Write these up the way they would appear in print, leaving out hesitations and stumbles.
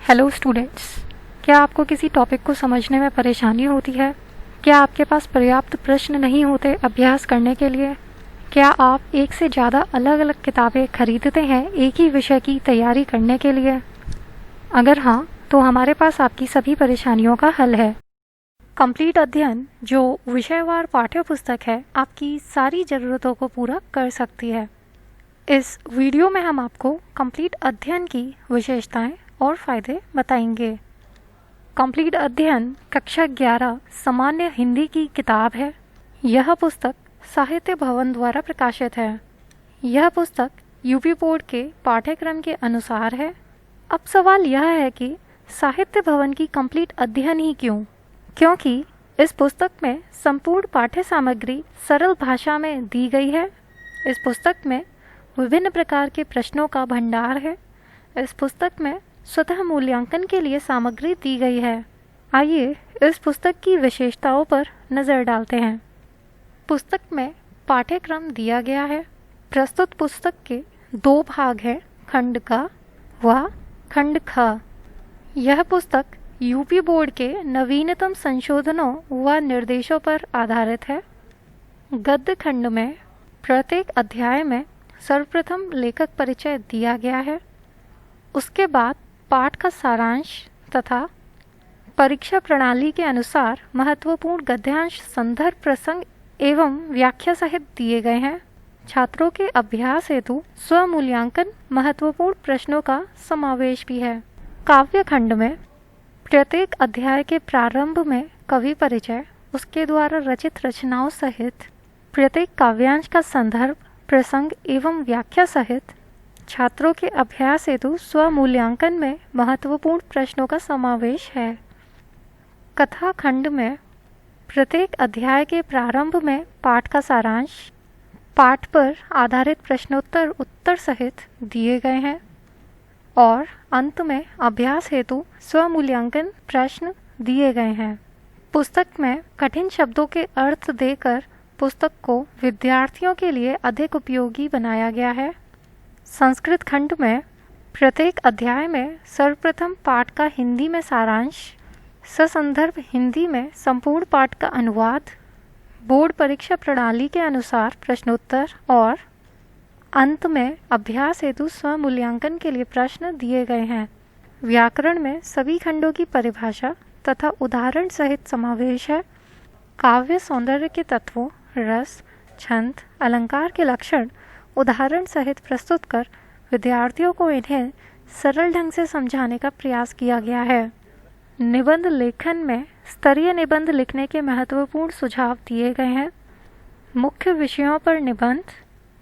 Hello students, क्या आपको किसी टॉपिक को समझने में परेशानी होती है? क्या आपके पास पर्याप्त प्रश्न नहीं होते अभ्यास करने के लिए? क्या आप एक से ज़्यादा अलग अलग किताबें खरीदते हैं एक ही विषय की तैयारी करने के लिए? अगर हाँ, तो हमारे पास आपकी सभी परेशानियों का हल है। कंप्लीट अध्ययन जो विषयवार पाठ्य पुस्तक है, आपकी सारी ज़रूरतों को पूरा कर सकती है। इस वीडियो में हम आपको कंप्लीट अध्ययन की विशेषताएं और फ़ायदे बताएंगे। कंप्लीट अध्ययन कक्षा 11 सामान्य हिंदी की किताब है। यह पुस्तक साहित्य भवन द्वारा प्रकाशित है। यह पुस्तक यूपी बोर्ड के पाठ्यक्रम के अनुसार है। अब सवाल यह है कि साहित्य भवन की कंप्लीट अध्ययन ही क्यों? क्योंकि इस पुस्तक में संपूर्ण पाठ्य सामग्री सरल भाषा में दी गई है। इस पुस्तक में विभिन्न प्रकार के प्रश्नों का भंडार है। इस पुस्तक में स्वतः मूल्यांकन के लिए सामग्री दी गई है। आइए इस पुस्तक की विशेषताओं पर नज़र डालते हैं। पुस्तक में पाठ्यक्रम दिया गया है। प्रस्तुत पुस्तक के 2 भाग हैं, खंड क व खंड ख। यह पुस्तक यूपी बोर्ड के नवीनतम संशोधनों व निर्देशों पर आधारित है। गद्य खंड में प्रत्येक अध्याय में सर्वप्रथम लेखक परिचय दिया गया है। उसके बाद पाठ का सारांश तथा परीक्षा प्रणाली के अनुसार महत्वपूर्ण गद्यांश, संदर्भ, प्रसंग एवं व्याख्या सहित दिए गए हैं। छात्रों के अभ्यास हेतु स्वमूल्यांकन महत्वपूर्ण प्रश्नों का समावेश भी है। काव्य खंड में प्रत्येक अध्याय के प्रारंभ में कवि परिचय, उसके द्वारा रचित रचनाओं सहित प्रत्येक काव्यांश का संदर्भ, प्रसंग एवं व्याख्या सहित छात्रों के अभ्यास हेतु स्वमूल्यांकन में महत्वपूर्ण प्रश्नों का समावेश है। कथा खंड में प्रत्येक अध्याय के प्रारंभ में पाठ का सारांश, पाठ पर आधारित प्रश्नोत्तर उत्तर सहित दिए गए हैं और अंत में अभ्यास हेतु स्वमूल्यांकन प्रश्न दिए गए हैं। पुस्तक में कठिन शब्दों के अर्थ देकर पुस्तक को विद्यार्थियों के लिए अधिक उपयोगी बनाया गया है। संस्कृत खंड में प्रत्येक अध्याय में सर्वप्रथम पाठ का हिंदी में सारांश, ससंदर्भ हिंदी में संपूर्ण पाठ का अनुवाद, बोर्ड परीक्षा प्रणाली के अनुसार प्रश्नोत्तर और अंत में अभ्यास हेतु स्वमूल्यांकन के लिए प्रश्न दिए गए हैं। व्याकरण में सभी खंडों की परिभाषा तथा उदाहरण सहित समावेश है। काव्य सौंदर्य के तत्वों, रस, छंद, अलंकार के लक्षण उदाहरण सहित प्रस्तुत कर विद्यार्थियों को इन्हें सरल ढंग से समझाने का प्रयास किया गया है। निबंध लेखन में स्तरीय निबंध लिखने के महत्वपूर्ण सुझाव दिए गए हैं। मुख्य विषयों पर निबंध,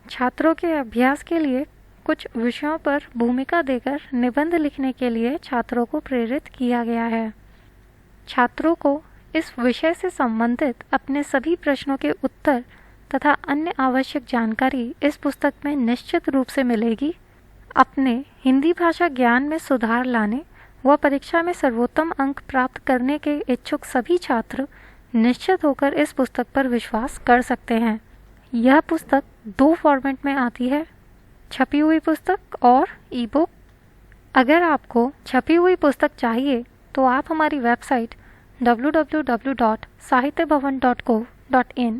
छात्रों के अभ्यास के लिए कुछ विषयों पर भूमिका देकर निबंध लिखने के लिए छात्रों को प्रेरित किया गया है। छात्रों को इस विषय से संबंधित अपने सभी प्रश्नों के उत्तर तथा अन्य आवश्यक जानकारी इस पुस्तक में निश्चित रूप से मिलेगी। अपने हिंदी भाषा ज्ञान में सुधार लाने व परीक्षा में सर्वोत्तम अंक प्राप्त करने के इच्छुक सभी छात्र निश्चित होकर इस पुस्तक पर विश्वास कर सकते हैं। यह पुस्तक 2 फॉर्मेट में आती है, छपी हुई पुस्तक और ई बुक। अगर आपको छपी हुई पुस्तक चाहिए तो आप हमारी वेबसाइट www.sahityabhavan.co.in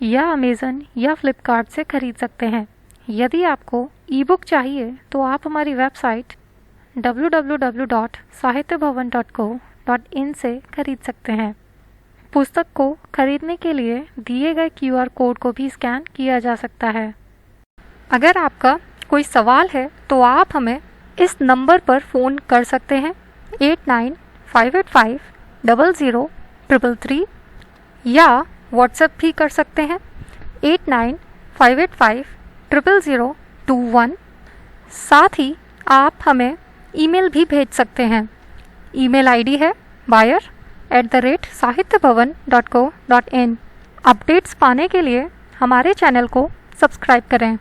या अमेज़न या फ्लिपकार्ट से खरीद सकते हैं। यदि आपको ई बुक चाहिए तो आप हमारी वेबसाइट www.sahityabhavan.co.in से खरीद सकते हैं। पुस्तक को खरीदने के लिए दिए गए QR कोड को भी स्कैन किया जा सकता है। अगर आपका कोई सवाल है तो आप हमें इस नंबर पर फ़ोन कर सकते हैं 8958500333 या व्हाट्सएप भी कर सकते हैं 8958500021। साथ ही आप हमें ईमेल भी भेज सकते हैं। ईमेल आईडी है buyer@sahityabhavan.co.in। अपडेट्स पाने के लिए हमारे चैनल को सब्सक्राइब करें।